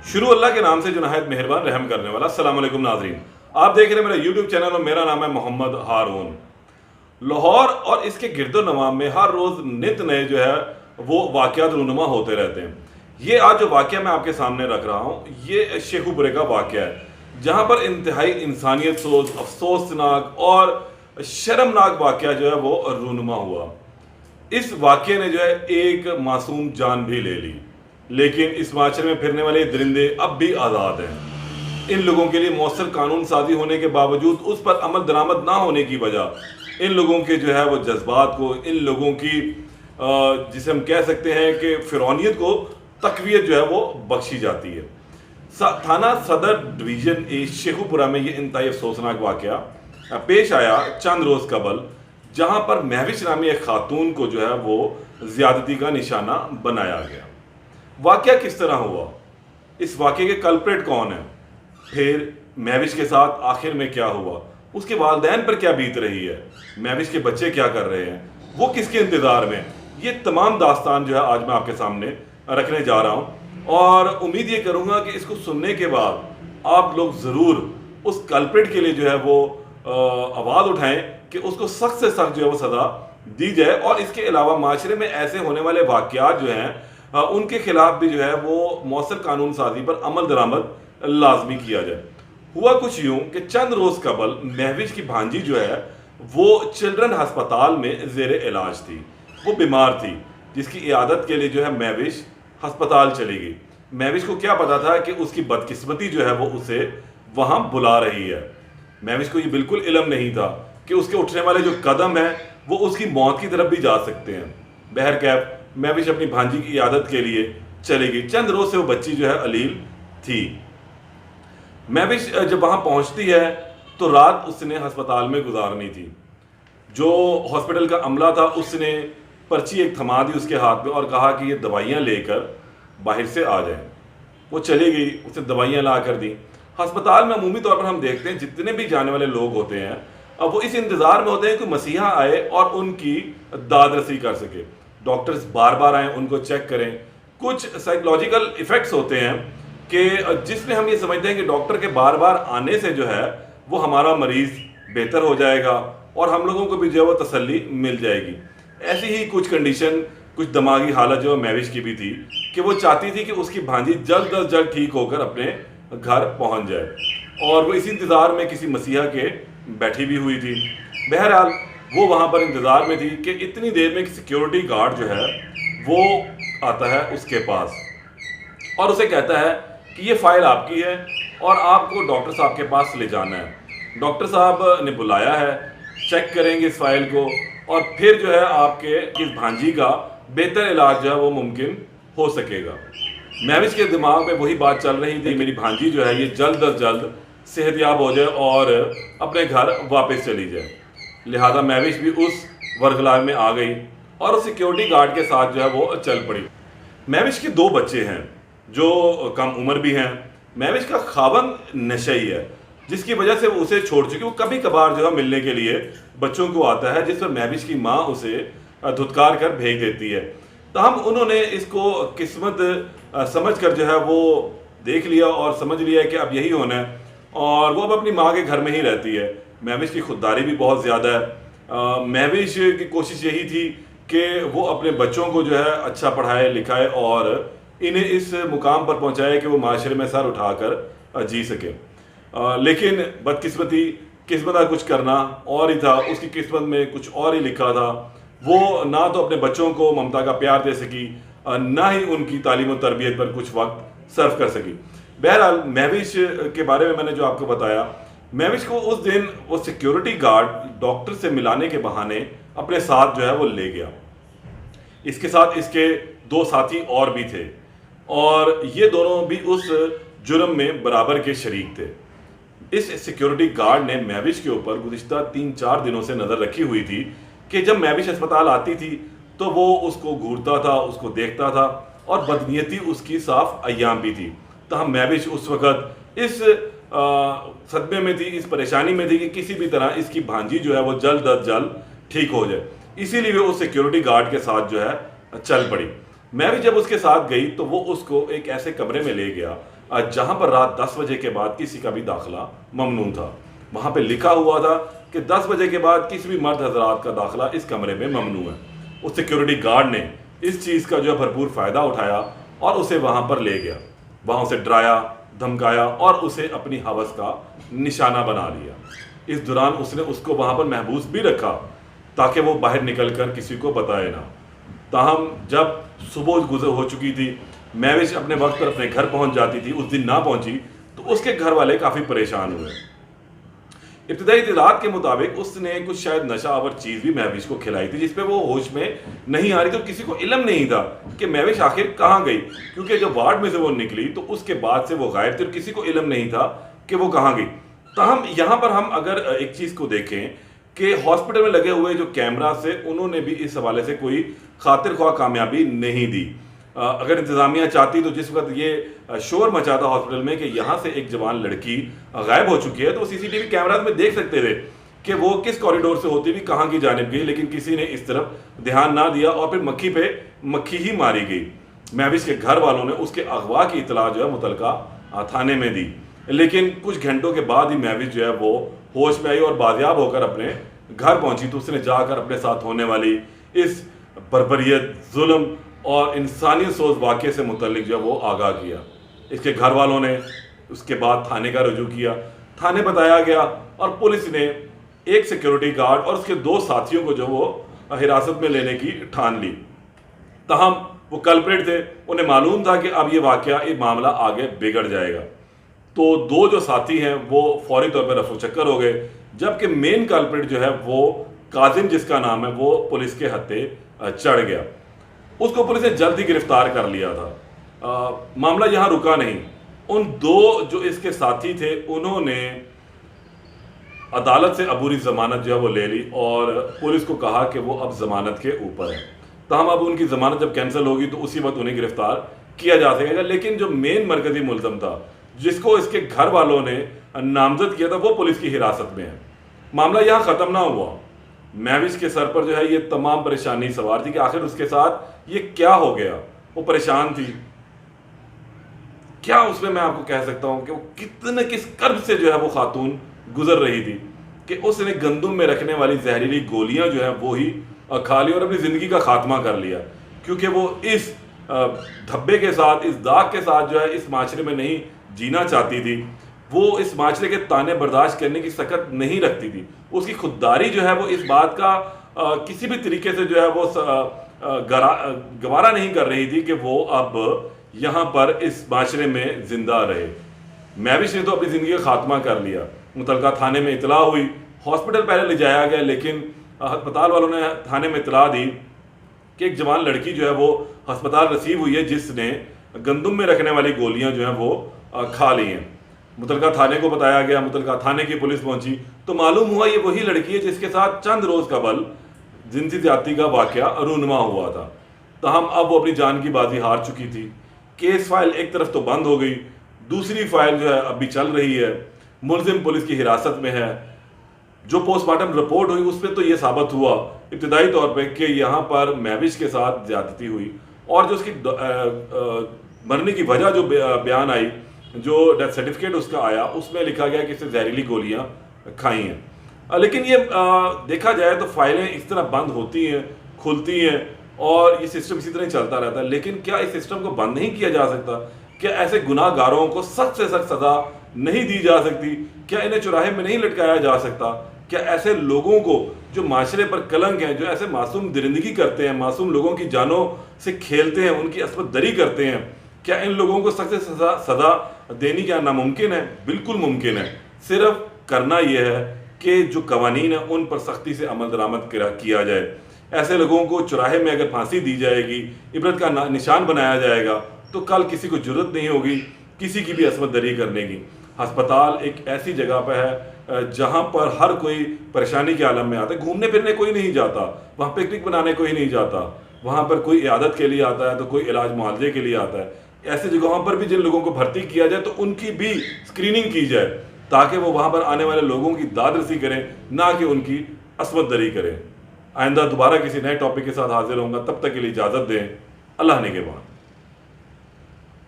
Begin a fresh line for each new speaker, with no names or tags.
शुरू अल्लाह के नाम से जो नहायत मेहरबान रहम करने वाला। अस्सलाम वालेकुम नाज़रीन, आप देख रहे हैं मेरा यूट्यूब चैनल और मेरा नाम है मोहम्मद हारून। लाहौर और इसके गिरदो नवाम में हर रोज़ नित नए जो है वो वाक़यात रूनुमा होते रहते हैं। ये आज जो वाक़या मैं आपके सामने रख रहा हूँ ये शेखुपुरे का वाक़या है, जहाँ पर इंतहाई इंसानियत सोच, अफसोसनाक और शर्मनाक वाक़या जो है वो रूनुमा हुआ। इस वाक़ये ने जो है एक मासूम जान भी ले ली, लेकिन इस माशरे में फिरने वाले दरिंदे अब भी आज़ाद हैं। इन लोगों के लिए मौसर कानून साजी होने के बावजूद उस पर अमल दरामद ना होने की वजह इन लोगों के जो है वो जज्बात को, इन लोगों की जिसे हम कह सकते हैं कि फ़िरौनियत को तक़वियत जो है वो बख्शी जाती है। थाना सदर डिवीज़न ए शेखुपुरा में ये इंतहाई अफसोसनाक वाक़या पेश आया चंद रोज़ कबल, जहाँ पर महविश नामी एक खातून को जो है वो ज़्यादती का निशाना बनाया गया। वाक़या किस तरह हुआ, इस वाक़ये के कल्प्रेट कौन है, फिर महविश के साथ आखिर में क्या हुआ, उसके वालिदैन पर क्या बीत रही है, महविश के बच्चे क्या कर रहे हैं, वो किसके इंतज़ार में, ये तमाम दास्तान जो है आज मैं आपके सामने रखने जा रहा हूँ। और उम्मीद ये करूँगा कि इसको सुनने के बाद आप लोग ज़रूर उस कल्प्रेट के लिए जो है वो आवाज़ उठाएँ कि उसको सख्त से सख्त जो है वो सज़ा दी जाए। और इसके अलावा माशरे में ऐसे होने वाले वाक़यात जो हैं उनके खिलाफ भी जो है वो मौसर कानून साजी पर अमल दरामद लाजमी किया जाए। हुआ कुछ यूँ कि चंद रोज़ कबल महविश की भांजी जो है वो चिल्ड्रन हस्पताल में ज़ेर इलाज थी। वो बीमार थी, जिसकी इयादत के लिए जो है महविश हस्पताल चली गई। महविश को क्या पता था कि उसकी बदकिस्मती जो है वो उसे वहाँ बुला रही है। महविश को ये बिल्कुल इल्म नहीं था कि उसके उठने वाले जो कदम हैं वो उसकी मौत की तरफ भी जा सकते हैं। बहरकैफ महविश अपनी भांजी की इयादत के लिए चली गई। चंद रोज से वो बच्ची जो है अलील थी। महविश जब वहाँ पहुँचती है तो रात उसने हस्पताल में गुजारनी थी। जो हॉस्पिटल का अमला था उसने पर्ची एक थमा दी उसके हाथ में और कहा कि ये दवाइयाँ लेकर बाहर से आ जाएं। वो चली गई, उसने दवाइयाँ ला कर दी। हस्पताल में अमूमी तौर पर हम देखते हैं जितने भी जाने वाले लोग होते हैं अब वो इस इंतज़ार में होते हैं कि मसीहा आए और उनकी दाद रसी कर सके। डॉक्टर्स बार बार आएँ, उनको चेक करें। कुछ साइकोलॉजिकल इफ़ेक्ट्स होते हैं कि जिसमें हम ये समझते हैं कि डॉक्टर के बार बार आने से जो है वो हमारा मरीज़ बेहतर हो जाएगा और हम लोगों को भी जो है वो तसल्ली मिल जाएगी। ऐसी ही कुछ कंडीशन, कुछ दिमागी हालत जो महविश की भी थी कि वो चाहती थी कि उसकी भांजी जल्द अज जल्द ठीक होकर अपने घर पहुंच जाए और वो इसी इंतज़ार में किसी मसीहा के बैठी भी हुई थी। बहरहाल वो वहाँ पर इंतज़ार में थी कि इतनी देर में सिक्योरिटी गार्ड जो है वो आता है उसके पास और उसे कहता है कि ये फ़ाइल आपकी है और आपको डॉक्टर साहब के पास ले जाना है। डॉक्टर साहब ने बुलाया है, चेक करेंगे इस फाइल को और फिर जो है आपके इस भांजी का बेहतर इलाज जो है वो मुमकिन हो सकेगा। महविश के दिमाग में वही बात चल रही थी, मेरी भांजी जो है ये जल्द अज जल्द सेहतयाब हो जाए और अपने घर वापस चली जाए। लिहाजा महविश भी उस वर्गलाव में आ गई और उस सिक्योरिटी गार्ड के साथ जो है वो चल पड़ी। महविश के दो बच्चे हैं जो कम उम्र भी हैं। महविश का खावंद नशई है, जिसकी वजह से वो उसे छोड़ चुकी। वो कभी कभार जो है मिलने के लिए बच्चों को आता है, जिस पर महविश की माँ उसे धुतकार कर भेज देती है। तहम उन्होंने इसको किस्मत समझ कर जो है वो देख लिया और समझ लिया कि अब यही होना है और वो अब अपनी माँ के घर में ही रहती है। महविश की खुददारी भी बहुत ज़्यादा है। महविश की कोशिश यही थी कि वो अपने बच्चों को जो है अच्छा पढ़ाए लिखाए और इन्हें इस मुकाम पर पहुँचाए कि वो माशरे में सर उठाकर जी सके। लेकिन बदकिस्मती, किस्मत का कुछ करना और ही था। उसकी किस्मत में कुछ और ही लिखा था। वो ना तो अपने बच्चों को ममता का प्यार दे सकी, ना ही उनकी तालीम और तरबियत पर कुछ वक्त सर्व कर सकी। बहरहाल महविश के बारे में मैंने जो आपको बताया, महविश को उस दिन वो सिक्योरिटी गार्ड डॉक्टर से मिलाने के बहाने अपने साथ जो है वो ले गया। इसके साथ इसके दो साथी और भी थे और ये दोनों भी उस जुर्म में बराबर के शरीक थे। इस सिक्योरिटी गार्ड ने महविश के ऊपर गुज़िश्ता 3-4 दिनों से नज़र रखी हुई थी कि जब महविश अस्पताल आती थी तो वो उसको घूरता था, उसको देखता था और बदनीयती उसकी साफ अय्याम भी थी। तहम महविश उस वक़्त इस सदमे में थी, इस परेशानी में थी कि किसी भी तरह इसकी भांजी जो है वो जल्द अज जल्द ठीक हो जाए। इसीलिए वो उस सिक्योरिटी गार्ड के साथ जो है चल पड़ी। मैं भी जब उसके साथ गई तो वो उसको एक ऐसे कमरे में ले गया जहां पर रात 10 बजे के बाद किसी का भी दाखिला ममनू था। वहां पे लिखा हुआ था कि 10 बजे के बाद किसी भी मर्द हजरात का दाखिला इस कमरे में ममनू है। उस सिक्योरिटी गार्ड ने इस चीज़ का जो है भरपूर फ़ायदा उठाया और उसे वहां पर ले गया, वहां उसे डराया, धमकाया और उसे अपनी हवस का निशाना बना लिया। इस दौरान उसने उसको वहां पर महबूस भी रखा ताकि वो बाहर निकल कर किसी को बताए ना। ताहम जब सुबह गुजर हो चुकी थी, महविश अपने वक्त पर अपने घर पहुंच जाती थी, उस दिन ना पहुंची तो उसके घर वाले काफ़ी परेशान हुए। इब्तदाई इत्तलात के मुताबिक उसने कुछ शायद नशा आवर चीज़ भी महविश को खिलाई थी जिसपे वो होश में नहीं आ रही थी और किसी को इल्म नहीं था कि महविश आखिर कहाँ गई, क्योंकि जब वार्ड में से वो निकली तो उसके बाद से वो गायब थी और किसी को इल्म नहीं था कि वो कहाँ गई। ताहम यहाँ पर हम अगर एक चीज़ को देखें कि हॉस्पिटल में लगे हुए जो कैमरा से उन्होंने भी इस हवाले से कोई खातिर ख्वाह कामयाबी नहीं दी। अगर इंतज़ामिया चाहती तो जिस वक्त ये शोर मचा था हॉस्पिटल में कि यहाँ से एक जवान लड़की गायब हो चुकी है तो सीसीटीवी कैमराज में देख सकते थे कि वो किस कॉरिडोर से होती हुई कहाँ की जानिब गई, लेकिन किसी ने इस तरफ ध्यान ना दिया और फिर मक्खी पे मक्खी ही मारी गई। महविश के घर वालों ने उसके अगवा की इतला जो है मुतलका थाने में दी, लेकिन कुछ घंटों के बाद ही महविश जो है वो होश में आई और बाजियाब होकर अपने घर पहुंची। तो उसने जाकर अपने साथ होने वाली इस बर्बरियत, जुल्म और इंसानी सोच वाक़े से मुतल्लिक जो वो आगाह किया। इसके घर वालों ने उसके बाद थाने का रुजू किया, थाने बताया गया और पुलिस ने एक सिक्योरिटी गार्ड और उसके 2 साथियों को जो वो हिरासत में लेने की ठान ली। तहम वो कल्प्रिट थे, उन्हें मालूम था कि अब ये मामला आगे बिगड़ जाएगा, तो 2 जो साथी हैं वो फौरी तौर पर रफू चक्कर हो गए, जबकि मेन कल्प्रिट जो है वो काजिम जिसका नाम है वो पुलिस के हत्थे चढ़ गया। उसको पुलिस ने जल्द ही गिरफ्तार कर लिया था। मामला यहाँ रुका नहीं, उन 2 जो इसके साथी थे उन्होंने अदालत से अबूरी जमानत जो है वो ले ली और पुलिस को कहा कि वो अब जमानत के ऊपर है। ताहम अब उनकी जमानत जब कैंसिल होगी तो उसी वक्त उन्हें गिरफ्तार किया जा सकेगा, लेकिन जो मेन मरकजी मुलजम था जिसको इसके घर वालों ने नामजद किया था वो पुलिस की हिरासत में है। मामला यहाँ ख़त्म ना हुआ, महविश के सर पर जो है ये तमाम परेशानी सवार थी कि आखिर उसके साथ ये क्या हो गया। वो परेशान थी, क्या उसमें मैं आपको कह सकता हूं कि वो किस कर्ब से जो है वो खातून गुजर रही थी कि उसने गंदुम में रखने वाली जहरीली गोलियां जो है वो ही खा ली और अपनी ज़िंदगी का खात्मा कर लिया, क्योंकि वो इस धब्बे के साथ, इस दाग के साथ जो है इस माशरे में नहीं जीना चाहती थी। वो इस माशरे के ताने बर्दाश्त करने की सकत नहीं रखती थी। उसकी खुददारी जो है वो इस बात का किसी भी तरीके से जो है वो गवारा नहीं कर रही थी कि वो अब यहाँ पर इस माशरे में जिंदा रहे। महविश ने तो अपनी ज़िंदगी का खात्मा कर लिया। मुतलका थाने में इतला हुई, हॉस्पिटल पहले ले जाया गया, लेकिन अस्पताल वालों ने थाने में इतला दी कि एक जवान लड़की जो है वो अस्पताल रसीव हुई है जिसने गंदुम में रखने वाली गोलियां जो हैं वो खा ली हैं। मुतलका थाने को बताया गया, मुतलका थाने की पुलिस पहुंची तो मालूम हुआ ये वही लड़की है जिसके साथ चंद रोज़ कबल जिनसी ज्यादती का वाक़या रूनुमा हुआ था। तहम अब वो अपनी जान की बाजी हार चुकी थी। केस फाइल एक तरफ तो बंद हो गई, दूसरी फाइल जो है अभी चल रही है, मुलजिम पुलिस की हिरासत में है। जो पोस्टमार्टम रिपोर्ट हुई उस पर तो ये साबित हुआ इब्तदाई तौर पे कि यहाँ पर महविश के साथ ज्यादती हुई और जो उसकी मरने की वजह जो बयान आई, जो डेथ सर्टिफिकेट उसका आया, उसमें लिखा गया कि इसने जहरीली गोलियां खाई हैं। लेकिन ये देखा जाए तो फाइलें इस तरह बंद होती हैं, खुलती हैं और ये सिस्टम इसी तरह चलता रहता है। लेकिन क्या इस सिस्टम को बंद नहीं किया जा सकता? क्या ऐसे गुनाहगारों को सख्त से सख्त सजा नहीं दी जा सकती? क्या इन्हें चौराहे में नहीं लटकाया जा सकता? क्या ऐसे लोगों को जो माशरे पर कलंक हैं, जो ऐसे मासूम दरिंदगी करते हैं, मासूम लोगों की जानों से खेलते हैं, उनकी असमत दरी करते हैं, क्या इन लोगों को सख्त से सजा देनी क्या नामुमकिन है? बिल्कुल मुमकिन है। सिर्फ करना यह है कि जो कवानीन है उन पर सख्ती से अमल दरामद किया जाए। ऐसे लोगों को चौराहे में अगर फांसी दी जाएगी, इबरत का निशान बनाया जाएगा, तो कल किसी को जरूरत नहीं होगी किसी की भी असमत दरी करने की। अस्पताल एक ऐसी जगह पर है जहाँ पर हर कोई परेशानी के आलम में आता है। घूमने फिरने कोई नहीं जाता, वहाँ पिकनिक बनाने कोई नहीं जाता, वहाँ पर कोई इयादत के लिए आता है तो कोई इलाज मुआवजे के लिए आता है। ऐसी जगहों पर भी जिन लोगों को भर्ती किया जाए तो उनकी भी स्क्रीनिंग की जाए ताकि वो वहाँ पर आने वाले लोगों की दादरसी करें, ना कि उनकी असमत दरी करें। आइंदा दोबारा किसी नए टॉपिक के साथ हाजिर होऊंगा, तब तक के लिए इजाज़त दें। अल्लाह ने के बाद।